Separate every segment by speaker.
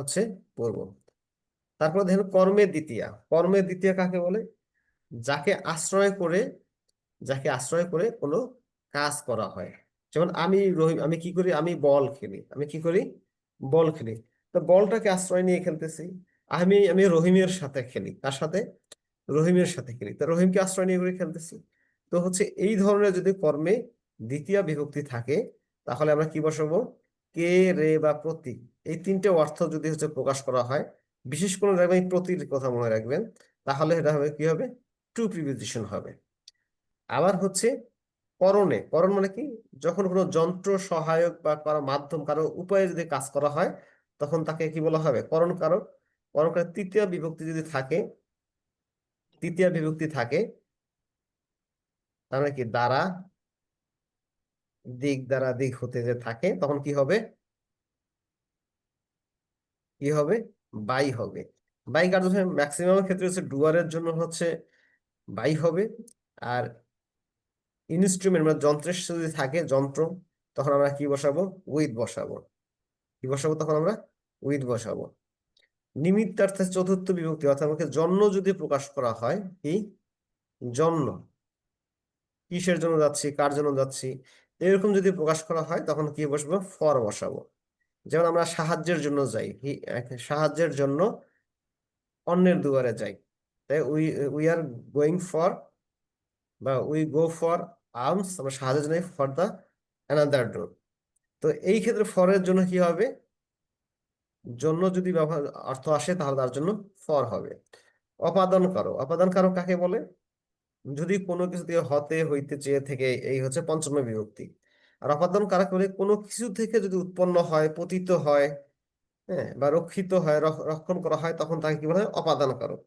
Speaker 1: হচ্ছে পড়বো। তারপর দেখেন কর্মের দ্বিতীয়া। কর্মের দ্বিতীয়া কাকে বলে? যাকে আশ্রয় করে, যাকে আশ্রয় করে কোনো কাজ করা হয়। যেমন আমি রহিম, আমি কি করি? আমি বল খেলি। আমি কি করি? বল খেলি। তো বলটাকে আশ্রয় নিয়ে খেলতেছি। আমি রহিমের সাথে খেলি। কার সাথে? রহিমের সাথে খেলি। তো রহিমকে আশ্রয় নিয়ে করে খেলতেছি। তো হচ্ছে এই ধরনের যদি কর্মে দ্বিতীয় বিভক্তি থাকে, তাহলে আমরা কি বসাবো? কে, রে বা প্রতি, এই তিনটে অর্থ যদি হচ্ছে প্রকাশ করা হয়, বিশেষ করে রাখবেন এই প্রতির কথা মনে রাখবেন, তাহলে এটা হবে কি হবে? টু প্রিপোজিশন হবে। আবার হচ্ছে করণে। করণ মানে কি? যখন কোনো যন্ত্র সহায়ক বা কারো মাধ্যম, কারো উপায়ে যদি কাজ করা হয়, তখন তাকে কি বলা হবে? করণ কারক। করণ কারক তৃতীয় বিভক্তি যদি থাকে, তৃতীয় বিভক্তি থাকে, তাহলে কি দ্বারা, দিক দ্বারা, দিক হতে যে থাকে, তখন কি হবে? কি হবে? বাই হবে। বাই কার্য ম্যাক্সিমাম ক্ষেত্রে হচ্ছে ডুয়ারের জন্য হচ্ছে বাই হবে। আর ইনস্ট্রুমেন্ট মানে যন্ত্রের সাথে যদি থাকে, যন্ত্র, তখন আমরা কি বসাবো? উইথ বসাবো। কি বসাবো তখন আমরা? উইথ বসাবো। নিমিত্তার্থে চতুর্থ বিভক্তি, অর্থাৎ আমাকে জন্য যদি প্রকাশ করা হয়, কি জন্য, কিসের জন্য যাচ্ছি, কার জন্য যাচ্ছি, এরকম যদি প্রকাশ করা হয়, তখন কি বসবো? ফর বসাবো। যেমন আমরা সাহায্যের জন্য যাই, সাহায্যের জন্য অন্যের দুয়ারে যাই, তাই we we are going for, বা উই গো ফর আর্মস, আমরা সাহায্যের জন্য ফর দা অ্যানাদার ডোর। তো এই ক্ষেত্রে ফরের জন্য কি হবে? জন্য যদি ব্যবহার অর্থ আসে, তাহলে তার জন্য ফর হবে। অপাদান কারক। অপাদান কারক কাকে বলে? যদি কোনো কিছু দিয়ে হতে, হইতে, চেয়ে, থেকে, এই হচ্ছে পঞ্চম বিভক্তি। আর অপাদান কারক বলে কোনো কিছু থেকে যদি উৎপন্ন হয়, পতিত হয়, হ্যাঁ, বা রক্ষিত হয়, রক্ষণ করা হয়, তখন তাকে কি বলা হয়? অপাদান কারক।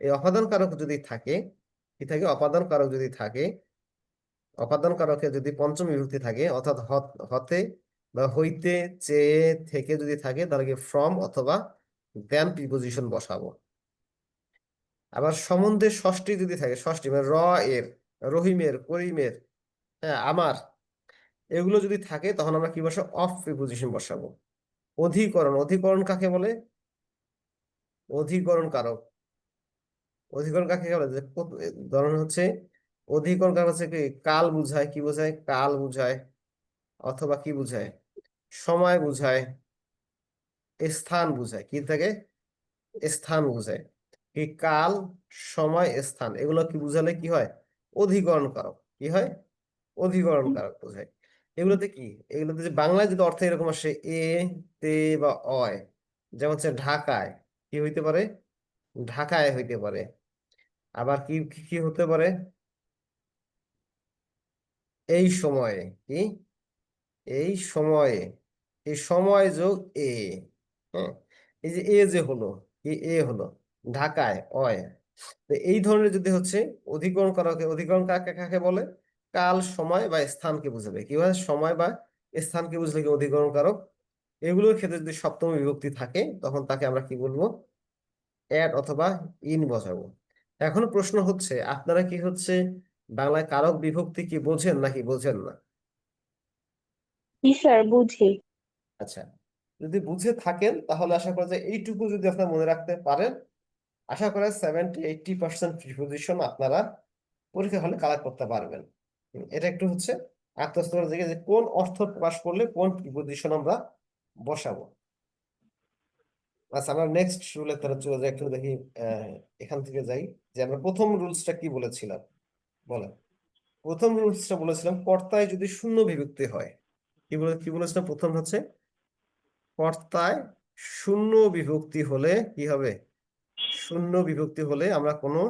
Speaker 1: এই অপাদান কারক যদি থাকে, কি থাকে? অপাদান কারক যদি থাকে, অপাদান কারকে যদি পঞ্চম বিভক্তি থাকে, অর্থাৎ হতে বা হইতে, চেয়ে, থেকে যদি থাকে, তাহলে কি ফ্রম অথবা দেন প্রিপোজিশন বসাবো। আবার সম্বন্ধে ষষ্ঠী যদি থাকে, ষষ্ঠী মানে এর, রহিমের, করিমের, হ্যাঁ, আমার, এগুলো যদি থাকে, তখন আমরা কি বসাবো? অফ প্রিপোজিশন বসাবো। অধিকরণ। অধিকরণ কাকে বলে? অধিকরণ কারক। অধিকরণ কাকে বলে? যে ধরুন হচ্ছে অধিকরণ কারক হচ্ছে কি? কাল বুঝায়। কি বোঝায়? কাল বুঝায়। অথবা কি বুঝায়? সময় বুঝায়, স্থান বুঝায়। কি থাকে? স্থান বুঝায়। কি কাল, সময়, স্থান, এগুলো কি বুঝালে কি হয়? অধিকরণ কারক। কি হয়? অধিকরণ কারক বোঝায়। এগুলোতে কি, এগুলোতে যে বাংলায় যদি অর্থ এরকম আসে, এ, তে বা অয়, যেমন হচ্ছে ঢাকায়, কি হইতে পারে? ঢাকায় হইতে পারে। আবার কি কি কি হতে পারে? এই সময়ে, কি এই সময়ে, এই সময় যোগ এ, হ্যাঁ, এই যে এ যে হলো, কি এ হলো, ঢাকায় অয়। তো এই ধরনের যদি হচ্ছে অধিকরণ করা, অধিকরণ কাকে কাকে বলে? কাল, সময় বা স্থানকে বুঝাবে। কি হয়? সময় বা স্থানকে বুঝলে কি অধিকরণ কারক। এগুলোর ক্ষেত্রে যদি সপ্তম বিভক্তি থাকে, তখন তাকে আমরা কি বলবো? অ্যাড অথবা ইন বসাবো। এখন প্রশ্ন হচ্ছে, আপনারা কি হচ্ছে বাংলায় কারক বিভক্তি কি বোঝেন নাকি বোঝেন না?
Speaker 2: জি স্যার, বুঝি।
Speaker 1: আচ্ছা, যদি বুঝে থাকেন, তাহলে আশা করা যায় এইটুকু যদি আপনারা মনে রাখতে পারেন, আশা করা 70-80% প্রিপোজিশন আপনারা পরীক্ষা হলে কালেক্ট করতে পারবেন। এটা একটু হচ্ছে আত্মস্থ করার জায়গায়, যে কোন অর্থ প্রকাশ করলে কোন প্রিপোজিশন আমরা বসাবো। আচ্ছা, আমরা নেক্সট রুলে তারা চলে যাই, একটু দেখি। আহ, এখান থেকে যাই, যে আমরা প্রথম রুলসটা কি বলেছিলাম বলেন। প্রথম রুলসটা বলেছিলাম কর্তায় যদি শূন্য বিভক্তি হয়। কি বলেছিলাম? প্রথম হচ্ছে কর্তায় শূন্য বিভক্তি হলে কি হবে? শূন্য বিভক্তি হলে আমরা কোনো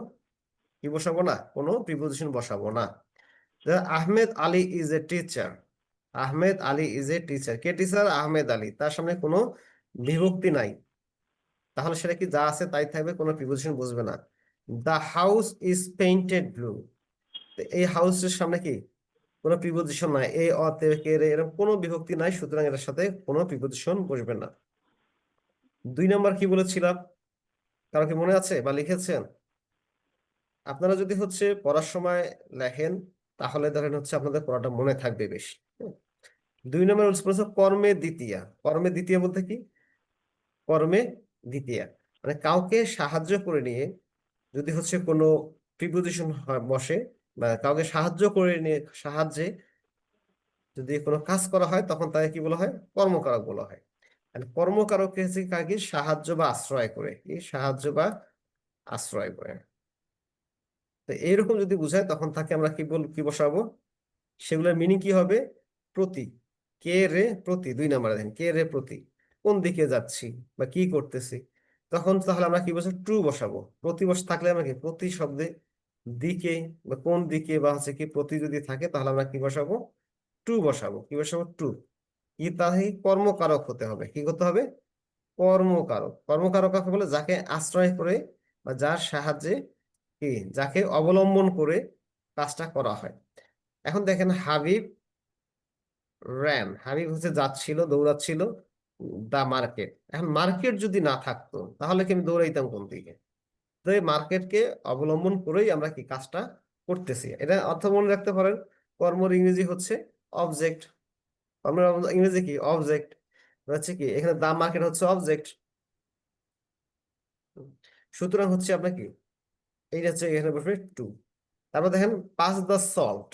Speaker 1: কি বসাবো না? কোনো প্রিপোজিশন বসাবো না। Ahmed Ali is a teacher. Ahmed Ali is a teacher. K teacher? Ahmed Ali. তার সামনে কোনো বিভক্তি নাই, তাহলে সেটা কি যা আছে তাই থাকবে, কোনো প্রিপোজিশন বসবে না। The house is painted blue. এই হাউসের সামনে কি কোনো প্রিপোজিশন নাই, এ, অতে, কে, রে, এরকম কোনো বিভক্তি নাই, সুতরাং এটার সাথে কোনো প্রিপোজিশন বসবে না। 2 নম্বর কি বলেছিলাম? কারো কি মনে আছে বা লিখেছেন? আপনারা যদি হচ্ছে পড়ার সময় লেখেন, তাহলে ধরেন হচ্ছে আপনাদের পড়াটা মনে থাকবে বেশি। 2 নম্বর রুলস বলছে কর্মে দ্বিতীয়া। কর্মে দ্বিতীয়া বলতে কি? কর্মে দ্বিতীয়া, মানে কাউকে সাহায্য করে নিয়ে যদি হচ্ছে কোনো প্রিপোজিশন বসে, বা কাউকে সাহায্য করে নিয়ে সাহায্যে যদি কোনো কাজ করা হয় তখন তাকে কি বলা হয়? কর্মকারক বলা হয়। আর কর্মকারককে হচ্ছে কাকে? সাহায্য বা আশ্রয় করে, কি সাহায্য বা আশ্রয় করে। তো এইরকম যদি বুঝায় তখন তাকে আমরা কি বসাবো? সেগুলোর মিনিং কি হবে? প্রতি। কে রে প্রতি, 2 নম্বরে দেখেন কে রে প্রতি, কোন দিকে যাচ্ছি বা কি করতেছি। তখন তাহলে আমরা কি বসাবো? ট্রু বসাবো। প্রতি থাকলে আমরা কি প্রতি শব্দে দিকে বা কোন দিকে বা হচ্ছে কি প্রতি যদি থাকে তাহলে আমরা কি বসাবো? ট্রু বসাবো। কি বসাবো? ট্রু। কি তাহলে কর্মকারক হতে হবে। কি করতে হবে? কর্মকারক। কর্মকারক কাকে বলে? যাকে আশ্রয় করে বা যার সাহায্যে কি, যাকে অবলম্বন করে কাজটা করা হয়। এখন দেখেন হাবিব হাবিব হচ্ছে যাচ্ছিল, দৌড়াচ্ছিল দা মার্কেট। এখন মার্কেট যদি না থাকতো তাহলে কি আমি দৌড়াইতাম কোন দিকে? তো এই মার্কেটকে অবলম্বন করেই আমরা কি কাজটা করতেছি। এটা অর্থ মনে রাখতে পারেন। কর্মর ইংরেজি হচ্ছে অবজেক্ট। কর্মের ইংরেজি কি? অবজেক্ট। হচ্ছে কি এখানে দা মার্কেট হচ্ছে অবজেক্ট। সুতরাং হচ্ছে আপনার কি, এইটা হচ্ছে এখানে বসবে টু। তারপর দেখেন পাস দ্য সল্ট,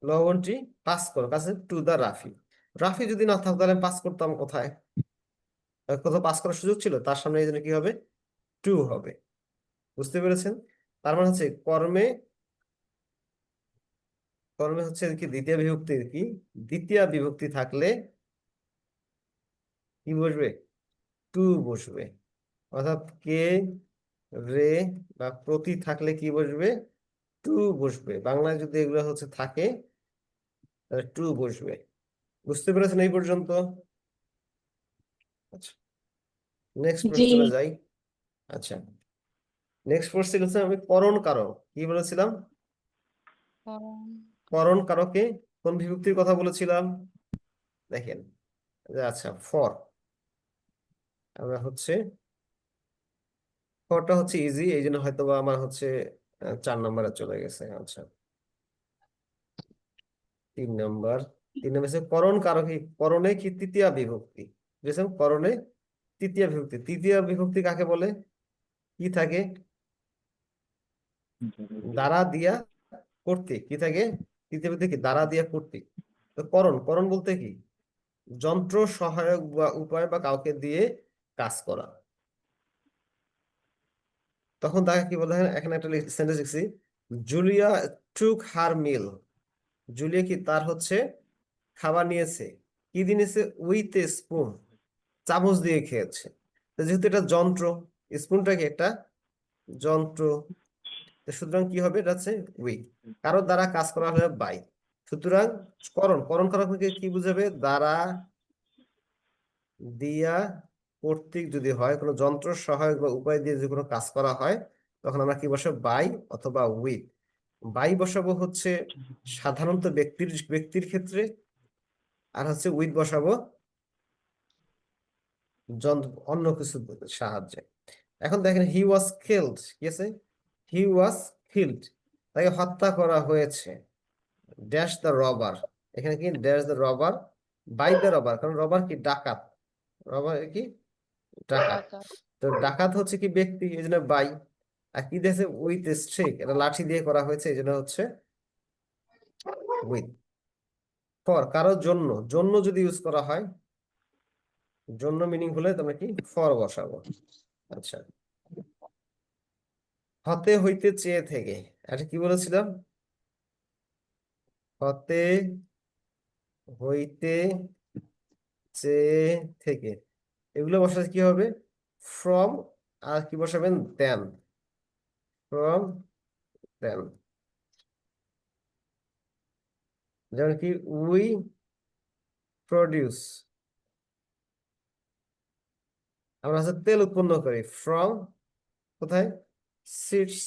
Speaker 1: লবণটি পাস করো কাছে টু দা রাফি। রাফি যদি না থাকতো তাহলে পাস করতাম কোথায়? কোথাও পাস করার সুযোগ ছিল? তার সামনে এই জন্য কি হবে? টু হবে। বুঝতে পেরেছেন? তার মানে হচ্ছে কর্মে, কর্মে হচ্ছে কি দ্বিতীয় বিভক্তি, কি দ্বিতীয় বিভক্তি থাকলে কি বসবে? টু বসবে। অর্থাৎ কে রে বা প্রতি থাকলে কি বসবে? টু বসবে। বাংলায় যদি এগুলো হচ্ছে থাকে তাহলে টু বসবে। বুঝতে পেরেছেন এই পর্যন্ত? আচ্ছা, নেক্সট
Speaker 2: জি।
Speaker 1: কোশ্চেনে যাই। আচ্ছা, নেক্সট কোশ্চেন হচ্ছে আমি করণ কারক কি বলেছিলাম? করণ কারকে কোন বিভক্তির কথা বলেছিলাম? দেখেন, আচ্ছা ফর, আমরা হচ্ছে ফরটা হচ্ছে ইজি, এই জন্য হয়তো বা আমার হচ্ছে 4 নম্বরে চলে গেছে। আচ্ছা, 3 নম্বর। 3 নম্বর হচ্ছে করণ কারক। করণে কি তৃতীয় বিভক্তি, বুঝেছেন? করণে তৃতীয় বিভক্তি। তৃতীয় বিভক্তি কাকে বলে? কি থাকে? দ্বারা দিয়া কর্তৃক। কি থাকে? তৃতীয় বিভক্তি কি? দ্বারা দিয়া কর্তৃক। তো করণ, করণ বলতে কি? যন্ত্র সহায়ক বা উপায় বা কাউকে দিয়ে কাজ করা। তখন তাকে কি বলতে হয়? এখানে একটা সেন্টেন্স লিখছি, জুলিয়া টুক হার মিল। জুলিয়া কি তার হচ্ছে খাবার নিয়েছে। কি দিয়ে নিয়েছে? উইথ এ স্পুন, চামচ দিয়ে খেয়েছে। তো যেহেতু এটা যন্ত্র, স্পুনটা কি একটা যন্ত্র, তো সুতরাং কি হবে? এটা হচ্ছে উইথ। কারো দ্বারা কাজ করা হলে বাই। সুতরাং করণ, করণ করা কি বুঝাবে? দ্বারা দিয়া কর্তৃক যদি হয়, কোনো যন্ত্র সহায়ক বা উপায় দিয়ে যে কোনো কাজ করা হয় তখন আমরা কি বসাবো? বাই অথবা উইথ। বাই বসাবো হচ্ছে সাধারণত ব্যক্তির ব্যক্তির ক্ষেত্রে, আর হচ্ছে উইথ বসাবো যন্ত্র অন্য কিছু সাহায্যে। এখন দেখেন হি ওয়াজ কিলড, কি আছে? হি ওয়াজ কিলড, তাকে হত্যা করা হয়েছে। ড্যাশ দ্য রবার, এখানে কি dash the robber, by the robber, কারণ রবার কি ডাকাত, রবার কি ডাকাত। তো ডাকাত হচ্ছে কি ব্যক্তি, এই জন্য বাই। আর কি দিয়েছে? উইথ স্ট্রিক, এটা লাঠি দিয়ে করা হয়েছে, এই জন্য হচ্ছে উইথ। ফর কারোর জন্য, জন্য যদি ইউজ করা হয়, জন্য মিনিং হলে তোমরা কি ফর বসাবো। আচ্ছা, হতে হইতে চেয়ে থেকে, এটা কি বলেছিলাম? হতে হইতে চেয়ে থেকে, এগুলো বসাতে কি হবে? ফ্রম। আর কি বসাবেন? দেন। ফ্রম দেন। যেমন কি উই প্রডিউস, আমরা হচ্ছে তেল উৎপন্ন করি। ফ্রম কোথায়? সিডস,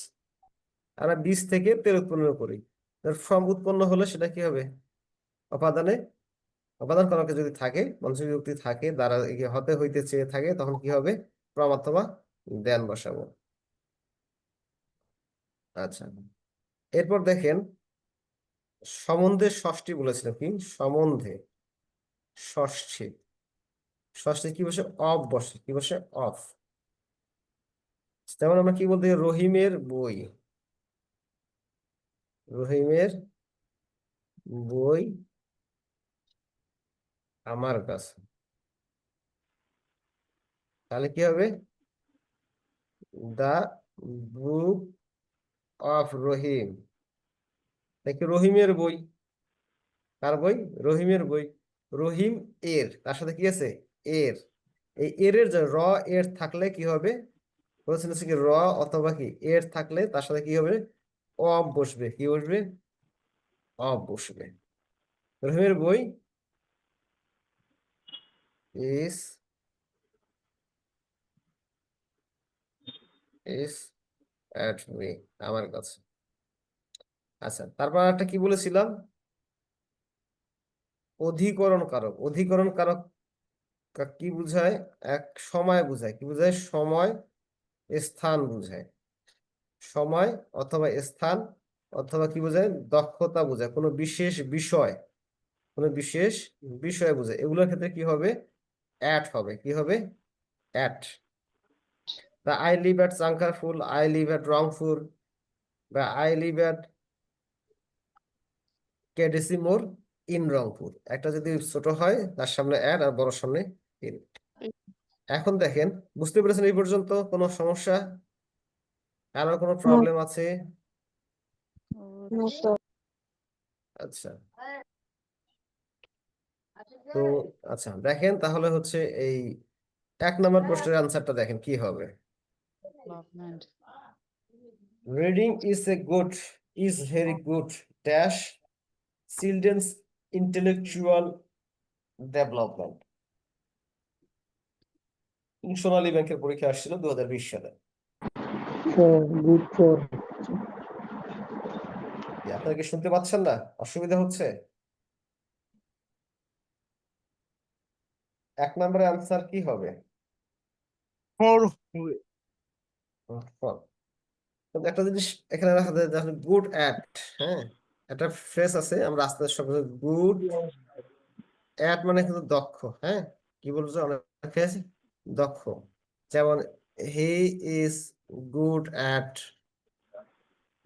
Speaker 1: আমরা বীজ থেকে তেল উৎপন্ন করি। ফ্রম উৎপন্ন হলে সেটা কি হবে? অপাদানে, অপাদান কর্মকে যদি থাকে, মঞ্চ বিভক্তি থাকে, দ্বারা হতে হইতে চেয়ে থাকে, তখন কি হবে? ফ্রম অথবা দেন বসাবো। আচ্ছা, এরপর দেখেন সম্বন্ধে ষষ্ঠী বলেছিলাম, কি সম্বন্ধে ষষ্ঠী। ষষ্ঠী কি বসে? অফ বসে। কি বসে? অফ। যেমন আমরা কি বলতে পারি? রহিমের বই। রহিমের বই আমার কাছে। তাহলে কি হবে? দা বুক অফ রহিম। দেখি রহিমের বই। কার বই? রহিমের বই। রহিম এর, তার সাথে কি আছে? এর। এই এর এর যে র এর থাকলে কি হবে? বলছেন হচ্ছে কি র অথবা কি এর থাকলে তার সাথে কি হবে? অফ বসবে। কি বসবে? অফ বসবে। রহিমের বই ইস ইস অ্যাট মি, আমার কাছে। আচ্ছা, তারপর একটা কি বলেছিলাম? অধিকরণ কারক। অধিকরণ কারক কি বুঝায়? এক সময় বুঝায়। কি বুঝায়? সময় স্থান বুঝায়। সময় অথবা স্থান অথবা কি বোঝায়? দক্ষতা বোঝায়। কোনো বিশেষ বিষয়, কোনো বিশেষ বিষয় বোঝায়। এগুলোর ক্ষেত্রে কি হবে? অ্যাট হবে। কি হবে? অ্যাট। তা আই লিভ অ্যাট চাঙ্কারফুল, আই লিভ অ্যাট রংপুর, বা আই লিভ অ্যাট কেডিসি মোড় ইন রংপুর। একটা যদি ছোট হয় তার সামনে অ্যাট, আর বড় সামনে ইন। এখন দেখেন, বুঝতে পেরেছেন এই পর্যন্ত? কোনো সমস্যা? কারো কোনো প্রবলেম আছে?
Speaker 2: No sir.
Speaker 1: আচ্ছা, তো আচ্ছা দেখেন তাহলে হচ্ছে এই 1 নম্বর প্রশ্নের আনসারটা দেখেন কি হবে। Reading is very good dash children's intellectual development. Sonali ব্যাংকের পরীক্ষা আসছিল 2020 সালে।
Speaker 2: Good for.
Speaker 1: আপনারা কি শুনতে পাচ্ছেন না? অসুবিধা হচ্ছে? 1 নম্বরের আনসার কি হবে? ফর। কিন্তু একটা জিনিস এখানে রাখা যায়, দেখেন গুড অ্যাট। হ্যাঁ, একটা ফ্রেজ আছে, আমরা আস্তে আস্তে সব গুড অ্যাট মানে কিন্তু দক্ষ। হ্যাঁ, কি বলছো? অনেক আছে দক্ষ। যেমন he is good at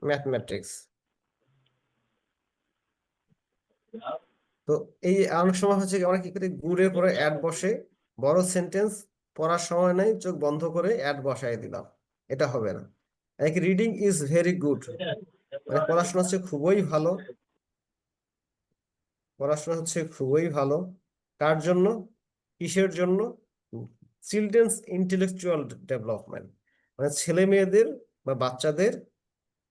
Speaker 1: mathematics. তো এই অনেক সময় হচ্ছে কি, আমরা কি করি? গুডের পরে অ্যাট বসে, বড় সেন্টেন্স পড়ার সময় নাই, চোখ বন্ধ করে অ্যাট বসায় দিলাম। এটা হবে না। এক রিডিং ইজ ভেরি গুড মানে পড়াশোনা হচ্ছে খুবই ভালো। পড়াশোনা হচ্ছে খুবই ভালো। কার জন্য? কিসের জন্য? চিলড্রেন্স ইন্টেলেকচুয়াল ডেভেলপমেন্ট, মানে ছেলে মেয়েদের বা বাচ্চাদের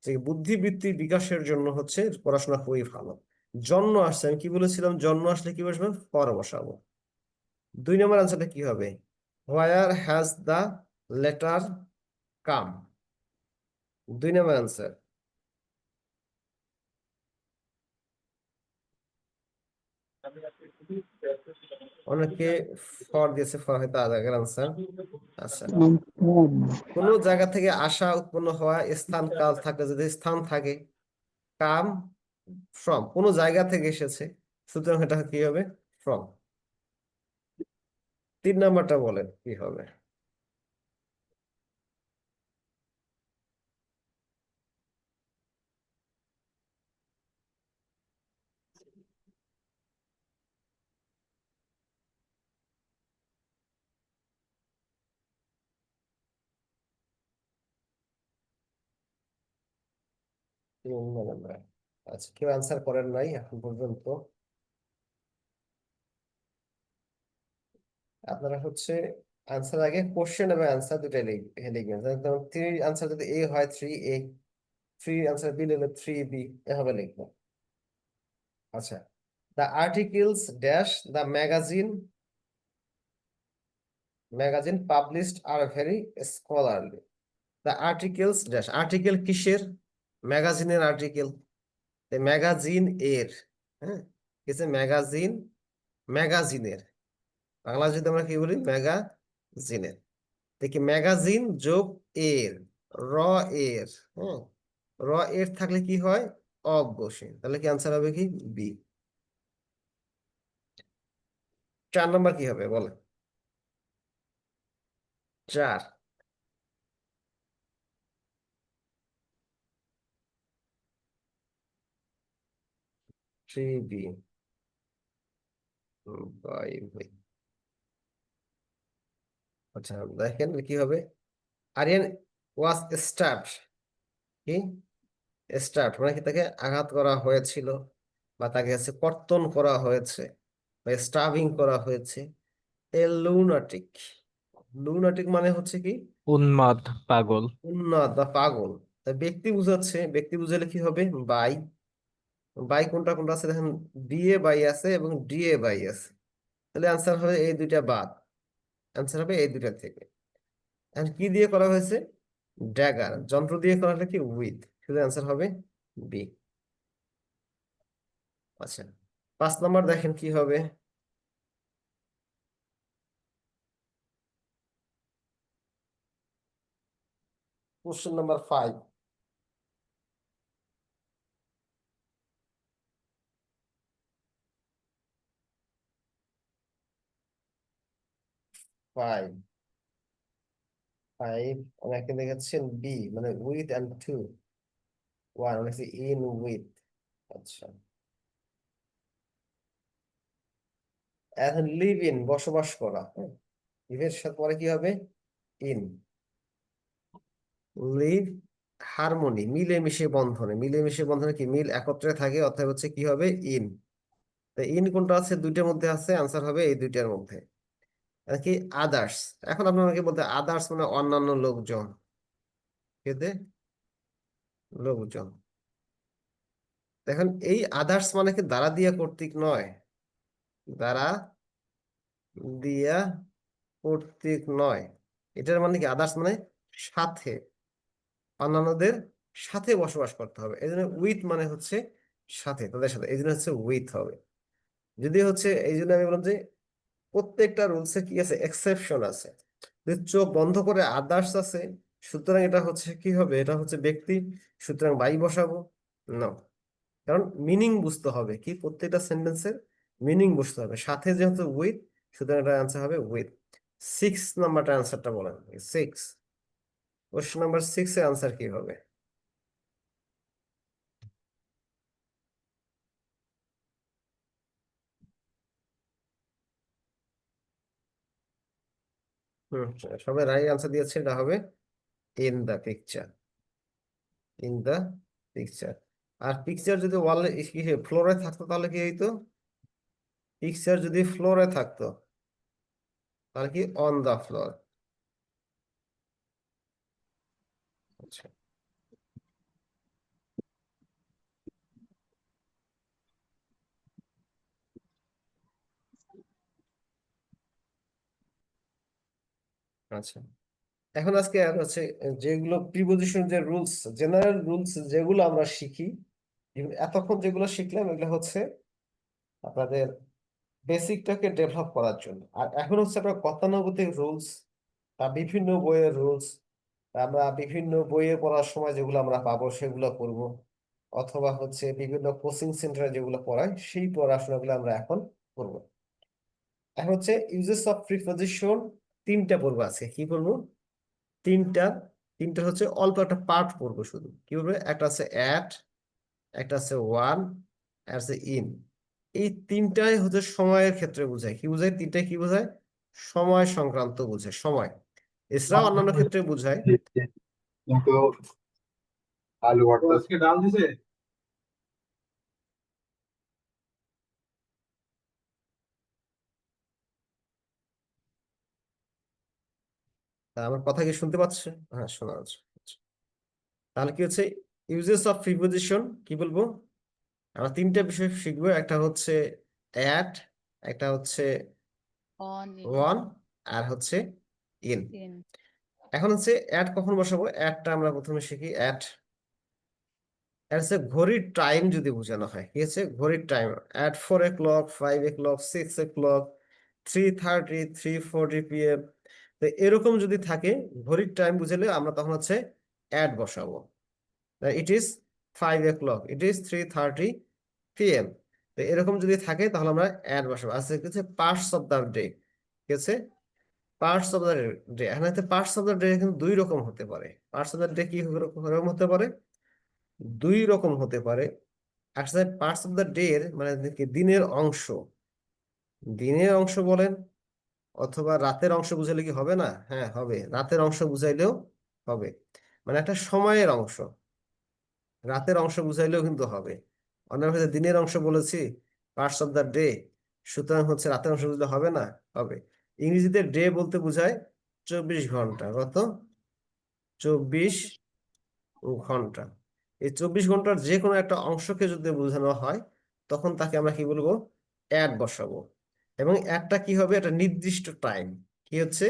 Speaker 1: যে বুদ্ধিবৃত্তির বিকাশের জন্য হচ্ছে পড়াশোনা খুবই ভালো। জন্ম আসছে, আমি কি বলেছিলাম? জন্ম আসলে কি বসবে? ফর বসাবো। 2 নম্বর আনসারটা কি হবে? Where has the letter come. 2 number answer. অনেকে ফর দিয়েছে, ফর হয়তো আগের আনসার। আচ্ছা, কোন জায়গা থেকে আসা, উৎপন্ন হওয়া, স্থান কাল থাকে, যদি স্থান থাকে, কাম ফ্রম, কোন জায়গা থেকে এসেছে, সুতরাং এটা কি হবে? ফ্রম। 3 নম্বরটা বলেন কি হবে? তিন নম্বর। আচ্ছা, কেউ আনসার করেন নাই এখন পর্যন্ত। আপনারা হচ্ছে আনসার আগে কোশ্চেন এবং আনসার দুটাই লিখবেন। যেমন 3 আনসার যদি এ হয় 3A, 3 আনসার বি লিখলে 3B, এভাবে লিখবো। আচ্ছা, the articles dash the magazine published are very scholarly. The articles dash, article কিসের? ম্যাগাজিনের আর্টিকেল। ম্যাগাজিন এর। হ্যাঁ, কিছু ম্যাগাজিন, ম্যাগাজিনের বাংলা যদি আমরা কি বলি? ম্যাগাজিনের। দেখি ম্যাগাজিন যোগ এর, র এর। হ্যাঁ, র এর থাকলে কি হয়? অব বসে। তাহলে কি আনসার হবে? কি বি। 4 নম্বর কি হবে বলে? 4 3b বাই ভাই। আচ্ছা দেখেন কি হবে, আরিয়ান ওয়াজ স্টার্ট, কি স্টার্ট মানে কি তাকে আঘাত করা হয়েছিল বা তাকে হচ্ছে কর্তন করা হয়েছে বা স্টাভিং করা হয়েছে। এ লুনাটিক, লুনাটিক মানে হচ্ছে কি
Speaker 3: উন্মাদ, পাগল।
Speaker 1: উন্মাদ বা পাগল। তা ব্যক্তি বুঝাচ্ছে, ব্যক্তি বুঝালে কি হবে বাই, বাই কোনটা কোনটা আছে দেখেন, বিএ বাই আছে এবং ডিএ বাই আছে, তাহলে আনসার হবে এই দুইটা বাদ, আনসার হবে এই দুইটা থেকে। এখন কি দিয়ে করা হয়েছে, ড্যাগার, যন্ত্র দিয়ে করা হলে কি উইথ, শুধু আনসার হবে বি। আচ্ছা 5 নম্বর দেখেন কি হবে, কোশ্চেন নাম্বার 5। 5 5 অনেকে দেখাচ্ছেন বি মানে উইথ অ্যান্ড টু, 1 অনেকে ইন উইথ। আচ্ছা এখন লিভ ইন বসবাস করা, হ্যাঁ লিভের সাথে পরে কি হবে ইন, লিভ হারমোনি মিলেমিশে বন্ধনে, মিলেমিশে বন্ধনে কি মিল একত্রে থাকে, অর্থাৎ হচ্ছে কি হবে ইন। তো ইন কোনটা আছে, দুইটার মধ্যে আছে, আনসার হবে এই দুইটার মধ্যে। আর কি আদার্স, এখন আপনাকে বলতে আদার্স মানে অন্যান্য লোকজন, খেতে লোকজন। দেখেন এই আদার্স মানে কি দ্বারা দিয়া কর্তৃক নয়, দ্বারা দিয়া কর্তৃক নয়, এটার মানে কি আদার্স মানে সাথে, অন্যান্যদের সাথে বসবাস করতে হবে, এই জন্য উইথ মানে হচ্ছে সাথে, তাদের সাথে, এই জন্য হচ্ছে উইথ হবে। যদি হচ্ছে এই জন্য আমি বললাম যে প্রত্যেকটা রুলসে কি আছে এক্সেপশন আছে, যদি চোখ বন্ধ করে আদার্স আছে, সুতরাং এটা হচ্ছে কি হবে, এটা হচ্ছে ব্যক্তি, সুতরাং বাই বসাবো না, কারণ মিনিং বুঝতে হবে, কি প্রত্যেকটা সেন্টেন্সের মিনিং বুঝতে হবে, সাথে যেহেতু উইথ, সুতরাং এটা আনসার হবে উইথ। 6 নাম্বারটা আনসারটা বলেন, 6, কোশ্চেন নাম্বার 6 এর আনসার কি হবে। হম সবাই রাইট আনসার দিয়েছে, এটা হবে in the picture, in the picture. আর পিকচার যদি ওয়ালে ফ্লোরে থাকতো তাহলে কি হইতো, পিকচার যদি ফ্লোরে থাকতো তাহলে কি অন দা ফ্লোর। আচ্ছা আচ্ছা এখন আজকে আর হচ্ছে যেগুলো প্রিপজিশন যে রুলস, জেনারেল রুলস যেগুলো আমরা শিখি, এতক্ষণ যেগুলো শিখলাম এগুলো হচ্ছে আপনাদের বেসিকটাকে ডেভেলপ করার জন্য, আর এখন হচ্ছে আপনার গতানুগতিক রুলস বা বিভিন্ন বইয়ের রুলস, আমরা বিভিন্ন বইয়ে পড়ার সময় যেগুলো আমরা পাবো সেগুলো করব, অথবা হচ্ছে বিভিন্ন কোচিং সেন্টারে যেগুলো পড়ায় সেই পড়াশোনাগুলো আমরা এখন করব। এখন হচ্ছে ইউজেস অফ প্রিপজিশন, 3টা পড়বো আজকে, কি পড়বো তিনটা, তিনটা হচ্ছে অল্প একটা পার্ট পড়বো, শুধু কি বলবে, একটা আছে অ্যাট, একটা আছে ওয়ান, আর আছে ইন। এই তিনটাই হচ্ছে সময়ের ক্ষেত্রে বোঝায়, কি বোঝায় তিনটাই কি বোঝায়, সময় সংক্রান্ত বোঝায়, সময়, এছাড়াও অন্যান্য ক্ষেত্রে বোঝায়।
Speaker 4: কিন্তু আলু ভর্তা আজকে ডাল দিছে।
Speaker 1: তা আমার কথা কি শুনতে পাচ্ছে, হ্যাঁ শোনা যাচ্ছে। আচ্ছা। তাহলে কি হচ্ছে ইউজেস অফ প্রিপজিশন, কি বলবো, আমরা 3টা বিষয় শিখবো, একটা হচ্ছে অ্যাট, একটা হচ্ছে
Speaker 5: on
Speaker 1: ওয়ান, আর হচ্ছে ইন।
Speaker 5: in
Speaker 1: এখন হচ্ছে অ্যাট কখন বসাবো, অ্যাটটা আমরা প্রথমে শিখি, অ্যাট এর হচ্ছে ঘড়ির টাইম যদি বোঝানো হয়, কি হচ্ছে ঘড়ির time, at 4 o'clock, 5 o'clock, 6 o'clock, 3:30, 3:40 p.m. তো এরকম যদি থাকে ঘড়ির টাইম বুঝালে আমরা তখন হচ্ছে অ্যাট বসাবো, it is 5 o'clock, it is 3:30 p.m. তো এরকম যদি থাকে তাহলে আমরা অ্যাট বসাবো। আচ্ছা কি হচ্ছে পার্টস অফ দ্য ডে, ঠিক আছে পার্টস অফ দ্য ডে। এখানে পার্টস অফ দ্য ডে কিন্তু দুই রকম হতে পারে। পার্টস অফ দ্য ডে কি রকম হতে পারে? দুই রকম হতে পারে। আসলে পার্টস অফ দ্য ডে এর মানে কি দিনের অংশ, দিনের অংশ বলেন অথবা রাতের অংশ বুঝাইলে কি হবে না? হ্যাঁ হবে, রাতের অংশ বুঝাইলেও হবে। মানে একটা সময়ের অংশ, রাতের অংশ বুঝাইলেও কিন্তু হবে। অনেক হয়তো দিনের অংশ বলেছি পার্টস অফ দ্য ডে, সুতরাং হচ্ছে রাতের অংশ বুঝলে হবে না? হবে। ইংরেজিতে ডে বলতে বোঝায় 24 ঘন্টা। কত? 24 ঘন্টা। এই 24 ঘন্টার যে কোনো একটা অংশকে যদি বোঝানো হয় তখন তাকে আমরা কি বলবো? অ্যাড বসাবো। এবং অ্যাডটা কি হবে? একটা নির্দিষ্ট টাইম, কি হচ্ছে?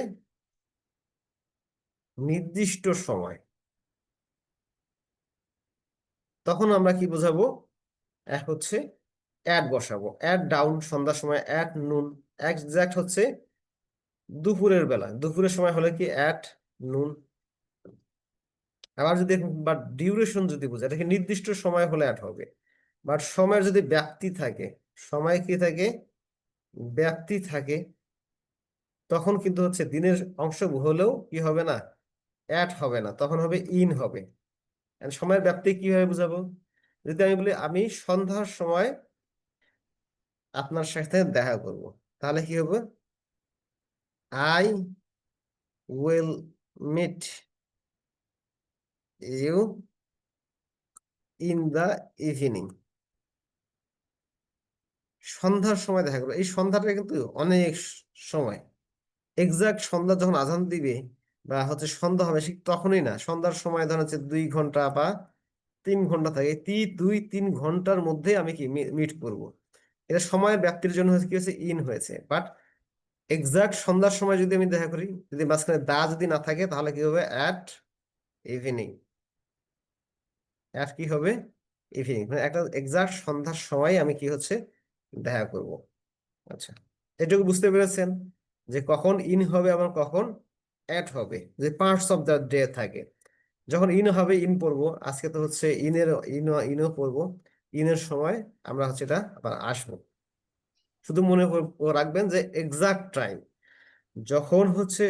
Speaker 1: নির্দিষ্ট সময়। তখন আমরা কি বোঝাবো? এক হচ্ছে অ্যাড বসাবো, অ্যাড ডাউন সন্ধ্যার সময়, অ্যাড নুন এক্সাক্ট হচ্ছে দুপুরের বেলা, দুপুরের সময় হলে কি অ্যাট নুন। আবার যদি বা ডিউরেশন যদি বোঝায়, এটাকে নির্দিষ্ট সময় হলে অ্যাড হবে। বাট সময়ের যদি ব্যাপ্তি থাকে, সময় কি থাকে? ব্যাপ্তি থাকে, তখন কিন্তু হচ্ছে দিনের অংশ হলেও কি হবে না? অ্যাট হবে না, তখন হবে ইন হবে। And সময়ের ব্যাপ্তি কিভাবে বুঝাবো? যদি আমি বলি আমি সন্ধ্যার সময় আপনার সাথে দেখা করব, তাহলে কি হবে? I will meet you in the evening. সন্ধ্যার সময় দেখা গেলো, এই সন্ধ্যাটা কিন্তু অনেক সময়। এক্সাক্ট সন্ধ্যা যখন আজান দিবে বা হচ্ছে সন্ধ্যা হবে ঠিক তখনই না, সন্ধ্যার সময় ধরেন হচ্ছে 2 ঘন্টা বা 3 ঘন্টা থাকে, 2-3 ঘন্টার মধ্যে আমি কি মিট করব। এটা সময়ের ব্যাপ্তির জন্য হচ্ছে কি হয়েছে? ইন হয়েছে। বাট এক্সাক্ট সন্ধ্যার সময় যদি আমি দেখা করি, যদি মাঝখানে দা যদি না থাকে তাহলে কি হবে? At evening. অ্যাট কি হবে? ইভিনিং। মানে একটা এক্সাক্ট সন্ধ্যার সময় আমি কি হচ্ছে দেখা করব। আচ্ছা, এটুকু বুঝতে পেরেছেন যে কখন ইন হবে আবার কখন অ্যাট হবে, যে পার্টস অফ দ্য ডে থাকে। যখন ইন হবে ইন পড়বো, আজকে তো হচ্ছে ইনও পড়বো। ইনের সময় আমরা হচ্ছে এটা আবার আসবো। শুধু মনে রাখবেন যে এক্সাক্ট টাইম যখন হচ্ছে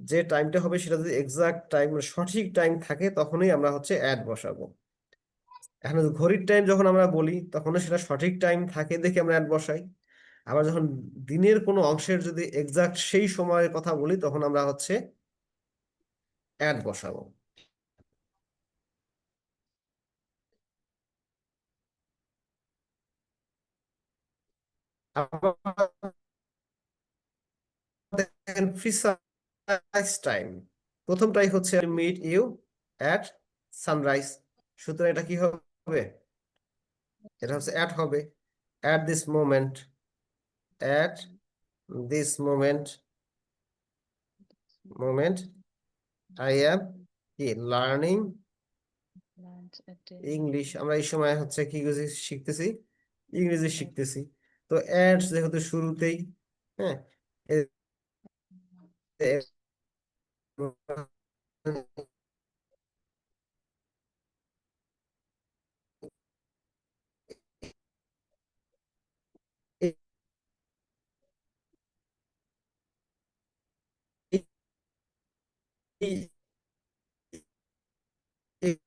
Speaker 1: যে টাইমটা হবে সেটা যদি এক্সাক্ট টাইম সঠিক টাইম থাকে তখনই আমরা হচ্ছে অ্যাড বসাবো। এখন ঘড়ির টাইম যখন আমরা বলি তখনও সেটা সঠিক টাইম থাকে দেখে আমরা অ্যাড বসাই। আবার যখন দিনের কোনো অংশের যদি এক্সাক্ট সেই সময়ের কথা বলি তখন আমরা হচ্ছে অ্যাড বসাবো। আবার দেখেন প্রিসাইজ টাইম, প্রথমটাই হচ্ছে মিট ইউ অ্যাট সানরাইজ, সুতরাং এটা কি হবে? এটা হচ্ছে অ্যাট হবে। At this moment, at this moment I am কি লার্নিং ইংলিশ। আমরা এই সময় হচ্ছে কি শিখতেছি? ইংরেজি শিখতেছি। তো অ্যাড যেহেতু শুরুতেই, হ্যাঁ, এ- এ- এ- এ- এ-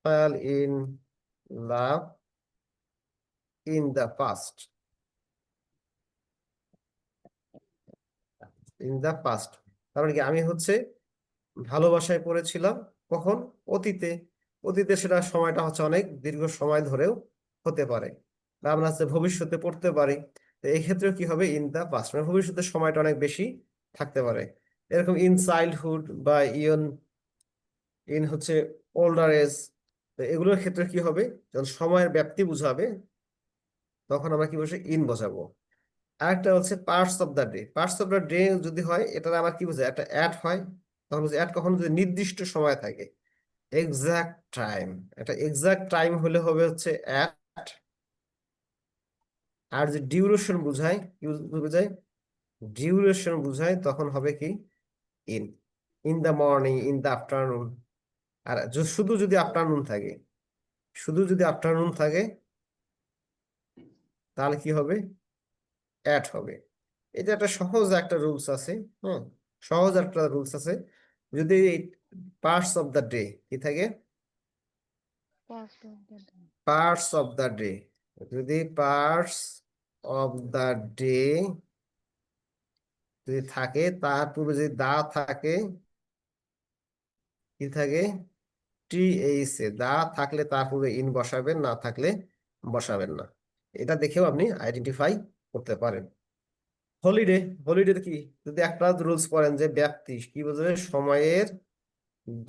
Speaker 1: fell in love in the past, in the past তার মানে কি আমি হচ্ছে ভালোবাসায় পড়েছিলাম কখন? অতীতে। অতীতে সেটা সময়টা হচ্ছে অনেক দীর্ঘ সময় ধরেও হতে পারে, বা আমরা হচ্ছে ভবিষ্যতে পড়তে পারি। তো এই ক্ষেত্রে কি হবে? ইন দা পাস্ট, মানে ভবিষ্যতের সময়টা অনেক বেশি থাকতে পারে। এরকম ইন চাইল্ডহুড বা ইন হচ্ছে ওল্ডার এজ। তো এগুলোর ক্ষেত্রে কি হবে? যখন সময়ের ব্যাপ্তি বুঝাবে তখন আমরা কি বসে ইন বসাবো। আরেকটা হচ্ছে parts of the day. Parts of the day যদি হয় এটা আমার কি বোঝায়? একটা অ্যাড হয়, তখন হচ্ছে অ্যাড কখন? যদি নির্দিষ্ট সময় থাকে, এক্সাক্ট টাইম। একটা এক্সাক্ট টাইম হলে হবে হচ্ছে অ্যাট। আর যে ডিউরেশন বুঝায়, কি বুঝায়? ডিউরেশন বুঝায় তখন হবে কি? In. In the morning, in the afternoon, আর শুধু যদি আফটারনুন থাকে, শুধু যদি আফটারনুন থাকে তাহলে কি হবে? অ্যাট হবে। এটা একটা সহজ একটা রুলস আছে। হ্যাঁ, সহজ একটা রুলস আছে। যদি পার্টস অফ দ্য ডে কি থাকে, পার্টস অফ দ্য ডে, যদি পার্টস অফ দ্য ডে যদি থাকে, তার পূর্বে যদি দা থাকে, কি থাকে? টিএইচ এ দা থাকলে তার পূর্বে ইন বসাবেন, না থাকলে বসাবেন না। এটা দেখেও আপনি আইডেন্টিফাই করতে পারেন। হলিডে, হলিডে কি? যদি একটা রুলস পড়েন যে ব্যাপ্তি কি বোঝাবে, সময়ের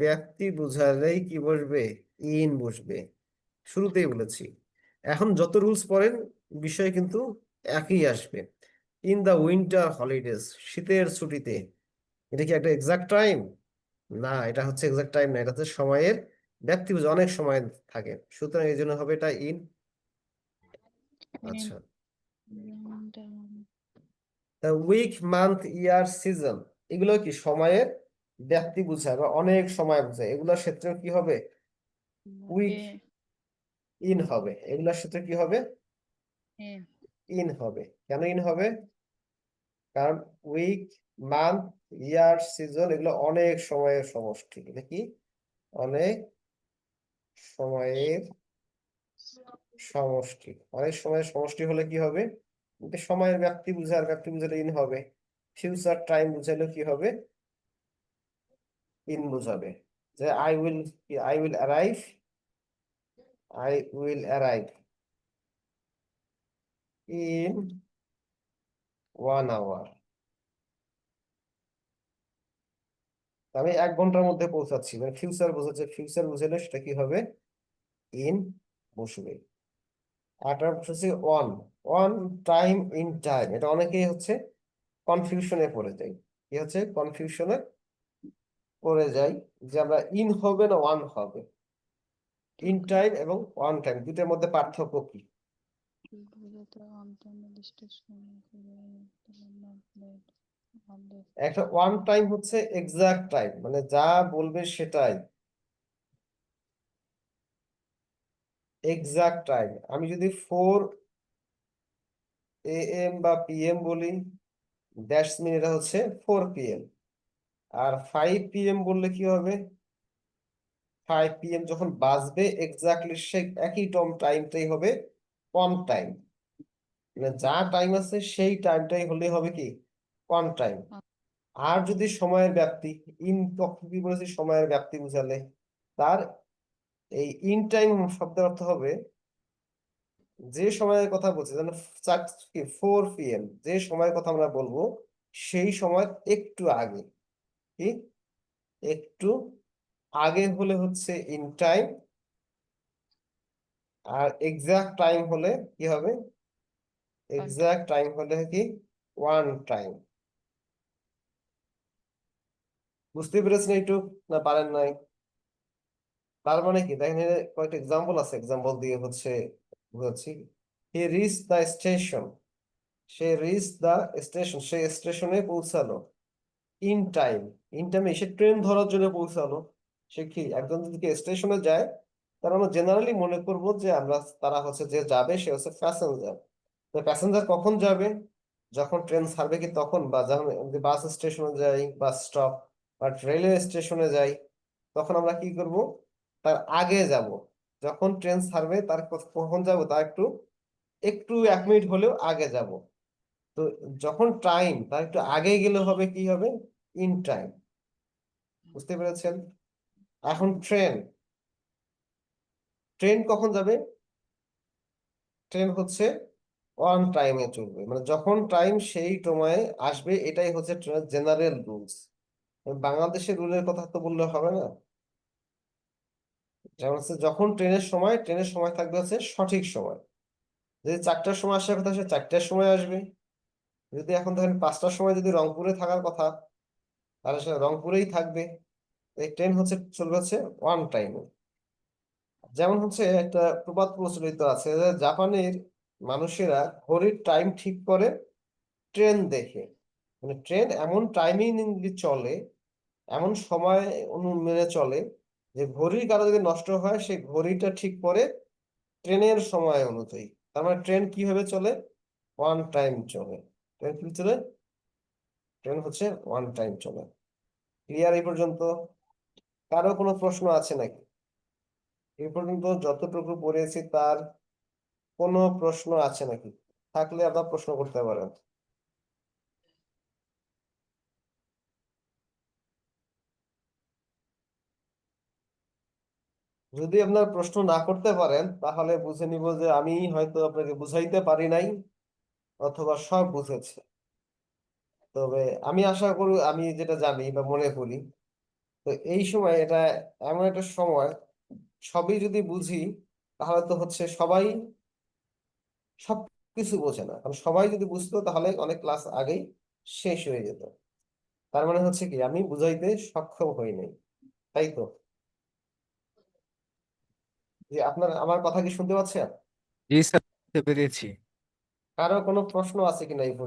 Speaker 1: ব্যাপ্তি বোঝালেই কি বসবে? ইন বসবে। শুরুতেই বলেছি। এখন যত রুলস পড়েন বিষয় কিন্তু একই আসবে। ইন দা উইন্টার হলিডেজ, শীতের ছুটিতে, এটা কি একটা এক্সাক্ট টাইম? না, এটা হচ্ছে এক্সাক্ট টাইম না, এটা হচ্ছে সময়ের ব্যাপ্তি বোঝায়, অনেক সময় থাকে, সুতরাং এই জন্য হবে এটা ইন। আচ্ছা, উইক, মান্থ, ইয়ার, সিজন, এগুলো কি সময়ের ব্যাপ্তি বোঝায় বা অনেক সময় বোঝায়। এগুলোর ক্ষেত্রেও কি হবে? উইক ইন হবে। এগুলোর ক্ষেত্রে কি হবে? ইন হবে। কেন ইন হবে? কারণ উইক, মান্থ, ইয়ার, সিজন এগুলো অনেক সময়ের সমষ্টি। এটা কি? অনেক সময়ের সমষ্টি। অনেক সময়ের সমষ্টি হলে কি হবে? এটা সময়ের ব্যাপ্তি বোঝায়, আর ব্যাপ্তি বোঝালে ইন হবে। ফিউচার টাইম বুঝাইলে কি হবে? ইন বুঝাবে। যে I will arrive, I will arrive in 1 hour। আমি 1 ঘন্টার মধ্যে পৌঁছাচ্ছি, মানে ফিউচার বোঝাচ্ছে। ফিউচার বুঝালে সেটা কি হবে? ইন বসবে। আর হচ্ছে on, on time, in time, এটা অনেকেই হচ্ছে কনফিউশনে পড়ে যায়। কি হচ্ছে? কনফিউশনে পড়ে যায় যে আমরা ইন হবে না ওয়ান হবে। ইন টাইম এবং অন টাইম দুটার মধ্যে পার্থক্য কি? একটা ওয়ান টাইম হচ্ছে এক্সাক্ট টাইম, মানে যা বলবে সেটাই এক্সাক্ট টাইম। আমি যদি 4 AM বা PM বলি, দ্যাটস মিন এটা হচ্ছে 4 PM। আর 5 PM বললে কি হবে? 5 PM যখন বাজবে এক্স্যাক্টলি সে একই টাইমটাই হবে অন টাইম। মানে যা টাইম আছে সেই টাইমটাই হলে হবে কি? On time. আর যদি সময়ের ব্যাপ্তি, ইন কি বলেছি? সময়ের ব্যাপ্তি বুঝালে তার এই ইন টাইম শব্দের অর্থ হবে যে সময়ের কথা বলছি, যেন 4 PM, যে সময়ের কথা আমরা বলবো সেই সময় একটু আগে। কি? একটু আগে হলে হচ্ছে ইন টাইম, আর এক্সাক্ট টাইম হলে কি হবে? এক্সাক্ট টাইম হলে কি? One time. বুঝতে পেরেছেন একটু, না পারেন নাই? তার মানে কি দেখেন, এর কয়েকটা এক্সাম্পল আছে, এক্সাম্পল দিয়ে হচ্ছে বুঝাচ্ছি। হি রিচ দ্য স্টেশন, সে রিচ দ্য স্টেশন, সে স্টেশনে পৌঁছালো। ইন টাইম, ইন টাইমে সে ট্রেন ধরার জন্য পৌঁছালো। সে কি একজন যদি স্টেশনে যায়, তার আমরা জেনারেলি মনে করবো যে আমরা তারা হচ্ছে যে যাবে সে হচ্ছে প্যাসেঞ্জার। তো প্যাসেঞ্জার কখন যাবে? যখন ট্রেন ছাড়বে কি তখন, বা যখন বাস স্টেশনে যাই, বাস স্টপ বা রেলওয়ে স্টেশনে যাই, তখন আমরা কি করব? তার আগে যাব। যখন ট্রেন ছাড়বে তার কখন যাব, তার একটু একটু 1 মিনিট হলেও আগে যাব। তো যখন টাইম তার একটু আগে গেলে হবে কি হবে? In time. বুঝতে পেরেছেন? এখন ট্রেন, ট্রেন কখন যাবে? ট্রেন হচ্ছে অন টাইমে চলবে, মানে যখন টাইম সেই সময়ে আসবে, এটাই হচ্ছে ট্রেনের জেনারেল রুলস। বাংলাদেশের রুলের কথা তো বললে হবে না। যেমন হচ্ছে যখন ট্রেনের সময় থাকবে হচ্ছে সঠিক সময়। যদি 4টার সময় আসার কথা, সে 4টার সময় আসবে। যদি এখন ধরেন 5টার সময় যদি রংপুরে থাকার কথা, তাহলে সে রংপুরেই থাকবে। এই ট্রেন হচ্ছে চলবে হচ্ছে ওয়ান টাইমে। যেমন হচ্ছে একটা প্রবাদ প্রচলিত আছে যে জাপানের মানুষেরা ঘড়ির টাইম ঠিক করে ট্রেন দেখে। মানে ট্রেন এমন টাইমিং চলে, এমন সময় মেনে চলে যে ঘড়ি কারো যদি নষ্ট হয় সেই ঘড়িটা ঠিক করে ট্রেনের সময় অনুযায়ী। তার মানে ট্রেন কিভাবে চলে? ওয়ান টাইম চলে। ট্রেন কি চলে? ট্রেন হচ্ছে ওয়ান টাইম চলে। ক্লিয়ার এই পর্যন্ত? কারো কোনো প্রশ্ন আছে নাকি? এই পর্যন্ত যতটুকু পড়েছি তার কোনো প্রশ্ন আছে নাকি? থাকলে আপনার প্রশ্ন করতে পারেন। যদি আপনার প্রশ্ন না করতে পারেন তাহলে বুঝে নিব যে আমি হয়তো আপনাকে বুঝাইতে পারি নাই অথবা সব বুঝেছে। তবে আমি আশা করি, আমি যেটা জানি বা মনে করি, তো এই সময় এটা এমন একটা সময়, সবই যদি বুঝি তাহলে তো হচ্ছে সবাই সব কিছু বোঝে না। কারণ সবাই যদি বুঝতো তাহলে অনেক ক্লাস আগেই শেষ হয়ে যেত। তার মানে হচ্ছে কি আমি বুঝাইতে সক্ষম হই নাই, তাই তো? যে আপনার আমার কথা কি শুনতে পাচ্ছেন?
Speaker 3: জি স্যার, বুঝতে পেরেছি।
Speaker 1: কারো কোনো প্রশ্ন আছে কিনা এই পর্যন্ত?